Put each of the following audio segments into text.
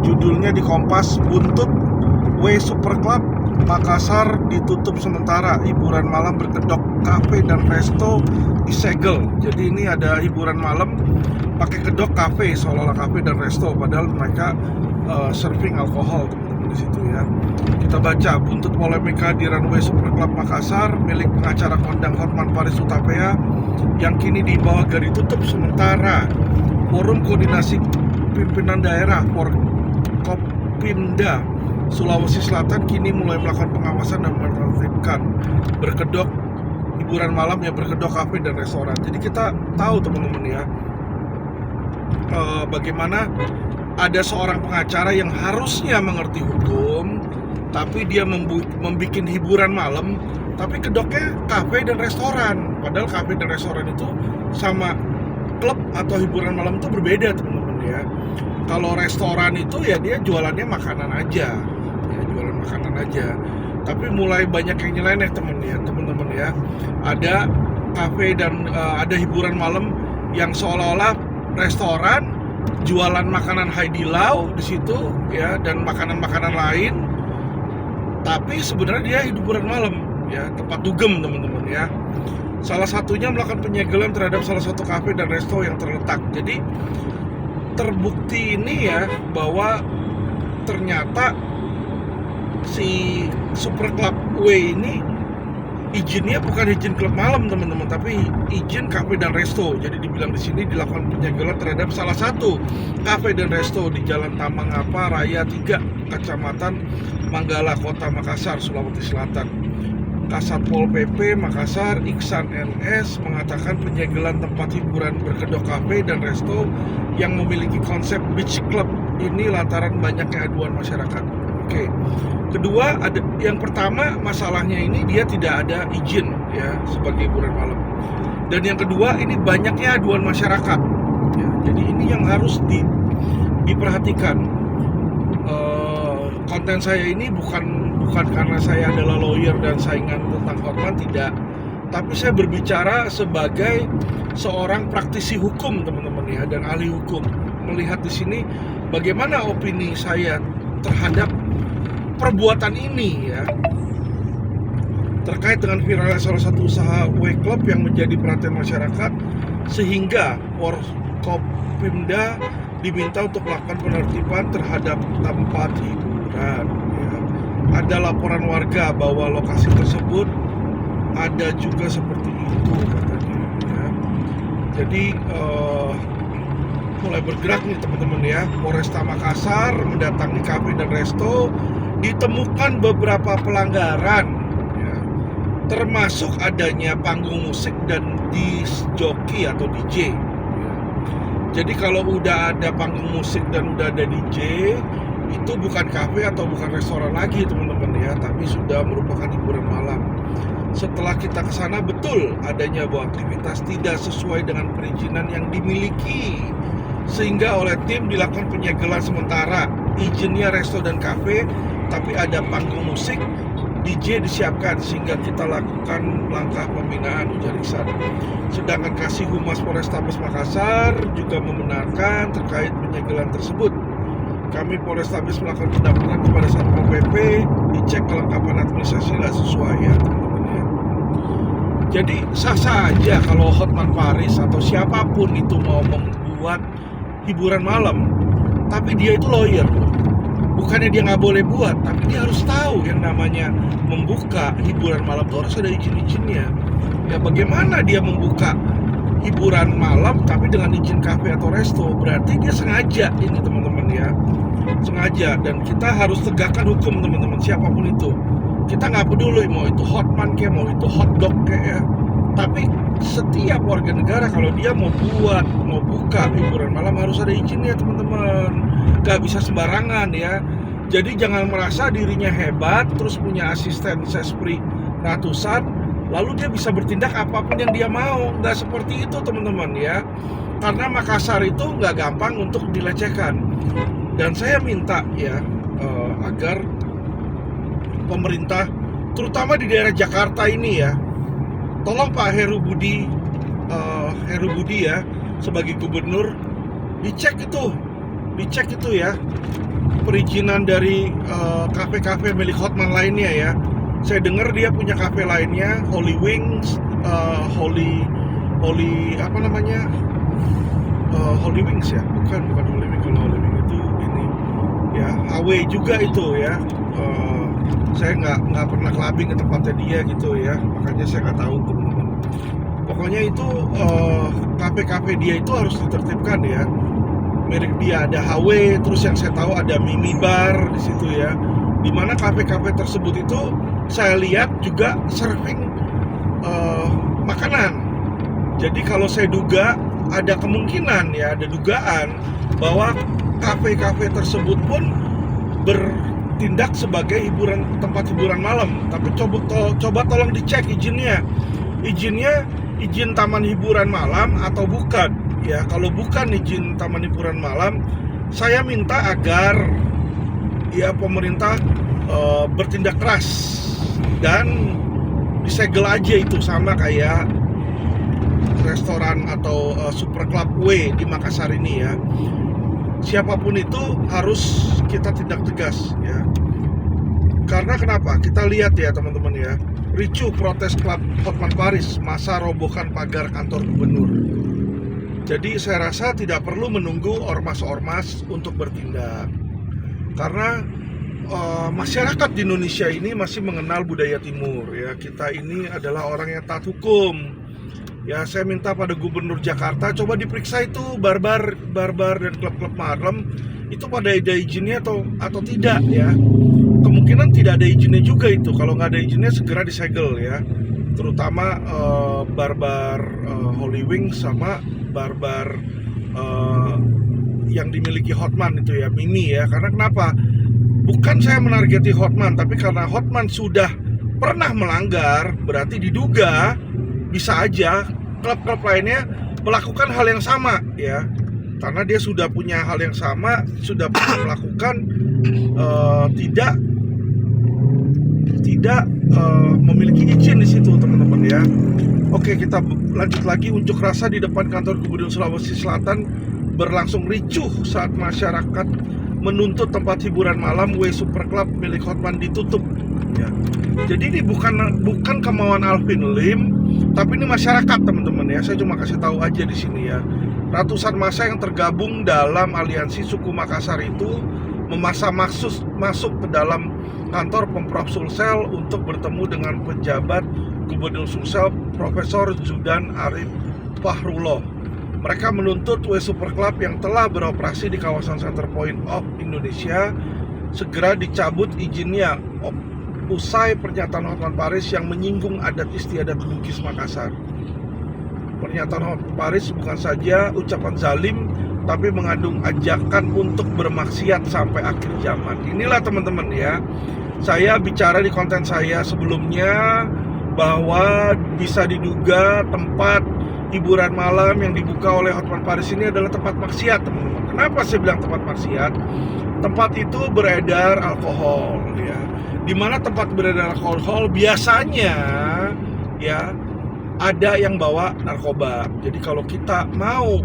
judulnya di Kompas, buntut W Super Club Makassar ditutup sementara, hiburan malam berkedok kafe dan resto disegel. Jadi ini ada hiburan malam pakai kedok kafe, seolah-olah kafe dan resto, padahal mereka serving alkohol teman-teman di situ ya. Kita baca, buntut polemika di runway Super Club Makassar milik pengacara kondang Hotman Paris Hutapea yang kini dibawa agar ditutup sementara. Forum Koordinasi Pimpinan Daerah Forkopimda Sulawesi Selatan kini mulai melakukan pengawasan dan menertibkan berkedok hiburan malam yang berkedok kafe dan restoran. Jadi kita tahu teman-teman ya, bagaimana ada seorang pengacara yang harusnya mengerti hukum, tapi dia membuat hiburan malam, tapi kedoknya kafe dan restoran. Padahal kafe dan restoran itu sama klub atau hiburan malam itu berbeda teman-teman ya. Kalau restoran itu ya dia jualannya makanan aja, ya jualan makanan aja. Tapi mulai banyak yang nyeleneh teman-teman ya. Ada kafe dan ada hiburan malam yang seolah-olah restoran, jualan makanan Haidilau di situ ya, dan makanan-makanan lain. Tapi sebenarnya dia hiburan malam ya, tempat dugem teman-teman ya. Salah satunya melakukan penyegelan terhadap salah satu kafe dan resto yang terletak. Jadi terbukti ini ya, bahwa ternyata si Super Club W ini izinnya bukan izin klub malam teman-teman, tapi izin kafe dan resto. Jadi dibilang di sini dilakukan penyegelan terhadap salah satu kafe dan resto di Jalan Tamangapa Raya 3, Kecamatan Manggala, Kota Makassar, Sulawesi Selatan. Kasatpol PP Makassar Iksan NS mengatakan penyegelan tempat hiburan berkedok kafe dan resto yang memiliki konsep beach club ini lantaran banyaknya aduan masyarakat. Oke. Kedua, ada yang pertama, masalahnya ini dia tidak ada izin ya sebagai hiburan malam. Dan yang kedua, ini banyaknya aduan masyarakat. Ya, jadi ini yang harus diperhatikan. Konten saya ini bukan karena saya adalah lawyer dan saingan tentang Hotman, tidak. Tapi saya berbicara sebagai seorang praktisi hukum teman-teman ya, dan ahli hukum. Melihat di sini bagaimana opini saya terhadap perbuatan ini ya, terkait dengan viralnya salah satu usaha W Club yang menjadi perhatian masyarakat, sehingga Forkopimda diminta untuk melakukan penertiban terhadap tempat hiburan ya. Ada laporan warga bahwa lokasi tersebut ada juga seperti itu katanya ya. Jadi mulai bergerak nih teman-teman ya. Polresta Makassar mendatangi kafe dan resto, ditemukan beberapa pelanggaran ya, termasuk adanya panggung musik dan disc joki atau DJ ya. Jadi kalau udah ada panggung musik dan udah ada DJ, itu bukan kafe atau bukan restoran lagi teman-teman ya, tapi sudah merupakan hiburan malam. Setelah kita ke sana, betul adanya bahwa aktivitas tidak sesuai dengan perizinan yang dimiliki, sehingga oleh tim dilakukan penyegelan sementara. Izinnya resto dan kafe, tapi ada panggung musik, DJ disiapkan, sehingga kita lakukan langkah pembinaan, ujar Iksan. Sedangkan Kasih Humas Polrestabes Makassar juga membenarkan terkait penyegelan tersebut. Kami Polrestabes melakukan pendampingan kepada Satpol PP, dicek kelengkapan administrasi lah sesuai ya teman-teman ya. Jadi sah-sah aja kalau Hotman Paris atau siapapun itu mau membuat hiburan malam, tapi dia itu lawyer. Bukannya dia nggak boleh buat, tapi dia harus tahu yang namanya membuka hiburan malam itu harus ada izin-izinnya. Ya bagaimana dia membuka hiburan malam tapi dengan izin kafe atau resto? Berarti dia sengaja ini teman-teman ya, sengaja. Dan kita harus tegakkan hukum teman-teman, siapapun itu. Kita nggak peduli mau itu Hotman kayak, mau itu hotdog kayak ya. Tapi setiap warga negara kalau dia mau buka hiburan malam harus ada izinnya teman-teman. Gak bisa sembarangan ya. Jadi jangan merasa dirinya hebat terus punya asisten sespri ratusan, lalu dia bisa bertindak apapun yang dia mau. Gak seperti itu teman-teman ya. Karena Makassar itu gak gampang untuk dilecehkan. Dan saya minta ya agar pemerintah, terutama di daerah Jakarta ini ya, tolong Pak Heru Budi ya sebagai gubernur dicek itu ya, perizinan dari kafe-kafe milik Hotman lainnya ya. Saya dengar dia punya kafe lainnya, Holy Wings, Holy apa namanya? Holy Wings ya, bukan Holy Wings. Kalau Holy Wings itu ini ya, HW juga itu ya. Saya nggak pernah clubbing ke tempatnya dia gitu ya, makanya saya nggak tahu teman-teman. Pokoknya itu kafe-kafe dia itu harus ditertibkan ya. Merek dia ada HW, terus yang saya tahu ada Mimi Bar di situ ya. Dimana kafe-kafe tersebut itu saya lihat juga serving makanan. Jadi kalau saya duga ada kemungkinan ya, ada dugaan bahwa kafe-kafe tersebut pun bertindak sebagai tempat hiburan malam. Tapi coba tolong dicek izinnya. Izin taman hiburan malam atau bukan? Ya, kalau bukan izin taman hiburan malam, saya minta agar ya pemerintah bertindak keras dan disegel aja itu, sama kayak restoran atau Super Club W di Makassar ini ya. Siapapun itu harus kita tindak tegas ya. Karena kenapa? Kita lihat ya teman-teman ya, ricuh protes klub Hotman Paris, masa robohkan pagar kantor gubernur. Jadi saya rasa tidak perlu menunggu ormas-ormas untuk bertindak. Karena masyarakat di Indonesia ini masih mengenal budaya timur ya. Kita ini adalah orang yang taat hukum. Ya, saya minta pada Gubernur Jakarta coba diperiksa itu barbar dan klub-klub malam itu pada ada izinnya atau tidak ya. Kemungkinan tidak ada izinnya juga itu. Kalau nggak ada izinnya segera disegel ya. Terutama barbar Holy Wings sama barbar yang dimiliki Hotman itu ya, Mimi ya. Karena kenapa? Bukan saya menargeti Hotman, tapi karena Hotman sudah pernah melanggar, berarti diduga bisa aja klub-klub lainnya melakukan hal yang sama ya. Karena dia sudah punya hal yang sama, sudah pernah melakukan tidak memiliki izin di situ teman-teman ya. Oke, kita lanjut lagi. Unjuk rasa di depan kantor Gubernur Sulawesi Selatan berlangsung ricuh saat masyarakat menuntut tempat hiburan malam W Super Club milik Hotman ditutup ya. Jadi ini bukan kemauan Alvin Lim, tapi ini masyarakat teman-teman ya. Saya cuma kasih tahu aja di sini ya. Ratusan massa yang tergabung dalam aliansi suku Makassar itu memaksa masuk ke dalam kantor Pemprov Sulsel untuk bertemu dengan pejabat Gubernur Sulsel Profesor Zudan Arif Fahrullah. Mereka menuntut W Super Club yang telah beroperasi di kawasan Center Point of Indonesia segera dicabut izinnya usai pernyataan Hotman Paris yang menyinggung adat istiadat Bugis Makassar. Pernyataan Hotman Paris bukan saja ucapan zalim, tapi mengandung ajakan untuk bermaksiat sampai akhir zaman. Inilah teman-teman ya, saya bicara di konten saya sebelumnya bahwa bisa diduga tempat hiburan malam yang dibuka oleh Hotman Paris ini adalah tempat maksiat teman-teman. Kenapa saya bilang tempat maksiat? Tempat itu beredar alkohol ya. Di mana tempat beredar alkohol biasanya ya ada yang bawa narkoba. Jadi kalau kita mau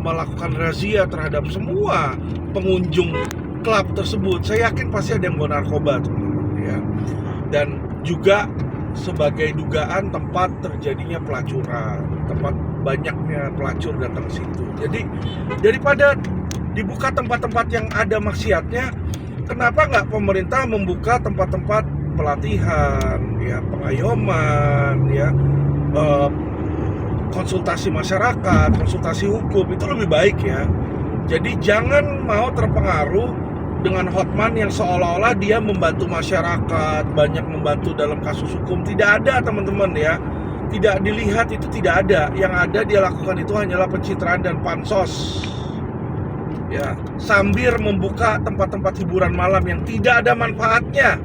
melakukan razia terhadap semua pengunjung klub tersebut, saya yakin pasti ada yang bawa narkoba teman-teman ya. Dan juga sebagai dugaan tempat terjadinya pelacuran, tempat banyaknya pelacur datang ke situ. Jadi daripada dibuka tempat-tempat yang ada maksiatnya, kenapa nggak pemerintah membuka tempat-tempat pelatihan, ya pengayoman, ya konsultasi masyarakat, konsultasi hukum, itu lebih baik ya. Jadi jangan mau terpengaruh dengan Hotman yang seolah-olah dia membantu masyarakat, banyak membantu dalam kasus hukum. Tidak ada teman-teman ya. Tidak dilihat, itu tidak ada. Yang ada dia lakukan itu hanyalah pencitraan dan pansos. Ya, sambil membuka tempat-tempat hiburan malam yang tidak ada manfaatnya.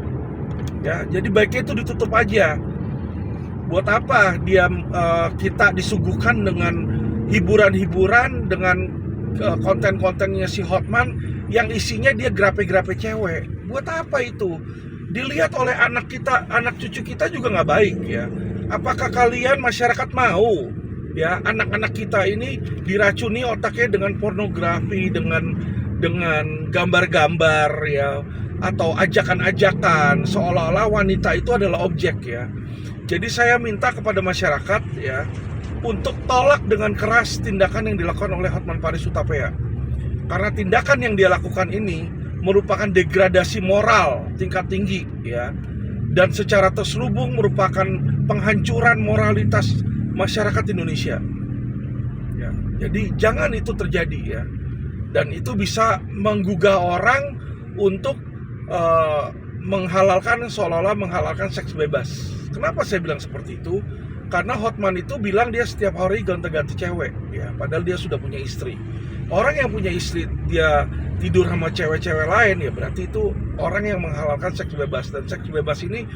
Ya, jadi baiknya itu ditutup aja. Buat apa dia kita disuguhkan dengan hiburan-hiburan, dengan konten-kontennya si Hotman yang isinya dia grape-grape cewek? Buat apa itu? Dilihat oleh anak kita, anak cucu kita juga nggak baik ya. Apakah kalian masyarakat mau ya anak-anak kita ini diracuni otaknya dengan pornografi, dengan dengan gambar-gambar ya, atau ajakan-ajakan seolah-olah wanita itu adalah objek ya. Jadi saya minta kepada masyarakat ya untuk tolak dengan keras tindakan yang dilakukan oleh Hotman Paris Hutapea. Karena tindakan yang dia lakukan ini merupakan degradasi moral tingkat tinggi ya, dan secara terselubung merupakan penghancuran moralitas masyarakat Indonesia ya. Jadi jangan itu terjadi ya, dan itu bisa menggugah orang untuk menghalalkan, seolah-olah menghalalkan seks bebas. Kenapa saya bilang seperti itu? Karena Hotman itu bilang dia setiap hari ganti-ganti cewek ya, padahal dia sudah punya istri. Orang yang punya istri dia tidur sama cewek-cewek lain ya, berarti itu orang yang menghalalkan seks bebas. Dan seks bebas ini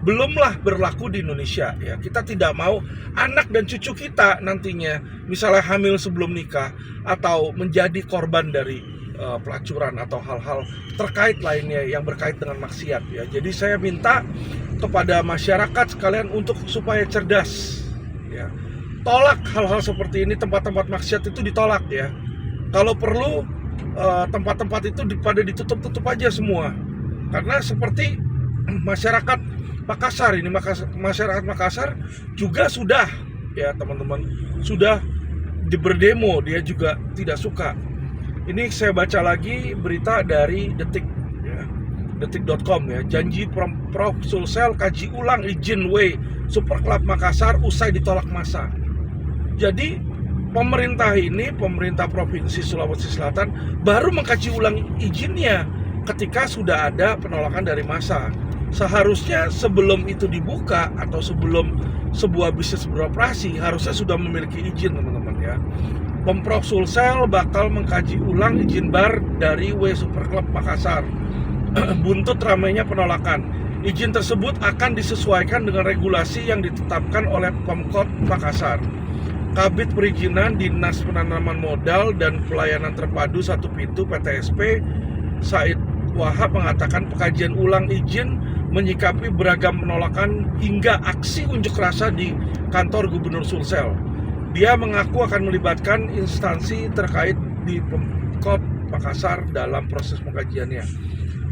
belumlah berlaku di Indonesia ya. Kita tidak mau anak dan cucu kita nantinya misalnya hamil sebelum nikah atau menjadi korban dari pelacuran atau hal-hal terkait lainnya yang berkait dengan maksiat ya. Jadi saya minta kepada masyarakat sekalian untuk supaya cerdas ya. Tolak hal-hal seperti ini, tempat-tempat maksiat itu ditolak ya. Kalau perlu tempat-tempat itu pada ditutup-tutup aja semua. Karena seperti masyarakat Makassar ini, masyarakat Makassar juga sudah ya teman-teman, sudah berdemo, dia juga tidak suka. Ini saya baca lagi berita dari Detik ya, detik.com ya. Janji Prof Sulsel kaji ulang izin W Super Club Makassar usai ditolak massa. Jadi pemerintah ini, pemerintah Provinsi Sulawesi Selatan baru mengkaji ulang izinnya ketika sudah ada penolakan dari massa. Seharusnya sebelum itu dibuka atau sebelum sebuah bisnis beroperasi harusnya sudah memiliki izin teman-teman ya. Pemprov Sulsel bakal mengkaji ulang izin bar dari W Super Club Makassar. Buntut ramainya penolakan. Izin tersebut akan disesuaikan dengan regulasi yang ditetapkan oleh Pemkot Makassar. Kabid Perizinan Dinas Penanaman Modal dan Pelayanan Terpadu Satu Pintu PTSP Said Wahab mengatakan pengkajian ulang izin menyikapi beragam penolakan hingga aksi unjuk rasa di kantor Gubernur Sulsel. Dia mengaku akan melibatkan instansi terkait di Pemkot Makassar dalam proses pengkajiannya.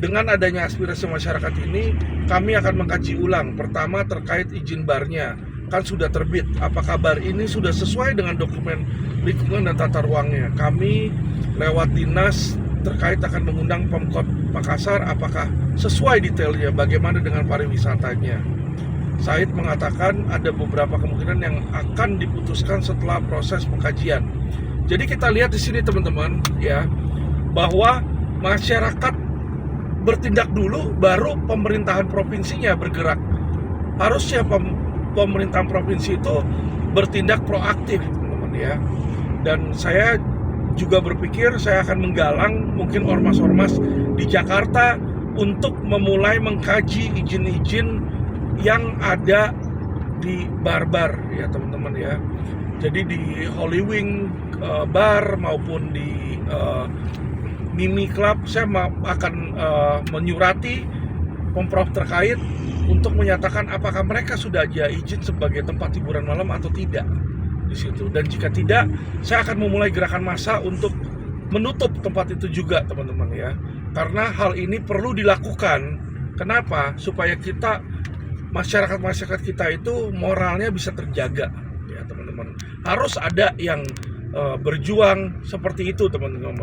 Dengan adanya aspirasi masyarakat ini, kami akan mengkaji ulang. Pertama terkait izin barnya, kan sudah terbit. Apakah bar ini sudah sesuai dengan dokumen lingkungan dan tata ruangnya? Kami lewat dinas terkait akan mengundang Pemkot Makassar, apakah sesuai detailnya, bagaimana dengan pariwisatanya. Said mengatakan ada beberapa kemungkinan yang akan diputuskan setelah proses pengkajian. Jadi kita lihat di sini teman-teman ya, bahwa masyarakat bertindak dulu baru pemerintahan provinsinya bergerak. Harusnya pemerintahan provinsi itu bertindak proaktif teman-teman ya. Dan saya juga berpikir saya akan menggalang mungkin ormas-ormas di Jakarta untuk memulai mengkaji izin-izin yang ada di bar-bar ya teman-teman ya. Jadi di Holy Wing bar maupun di Mimi Club saya akan menyurati Pemprov terkait untuk menyatakan apakah mereka sudah ada izin sebagai tempat hiburan malam atau tidak di situ. Dan jika tidak, saya akan memulai gerakan massa untuk menutup tempat itu juga teman-teman ya. Karena hal ini perlu dilakukan. Kenapa? Supaya kita masyarakat kita itu moralnya bisa terjaga ya teman-teman. Harus ada yang berjuang seperti itu teman-teman.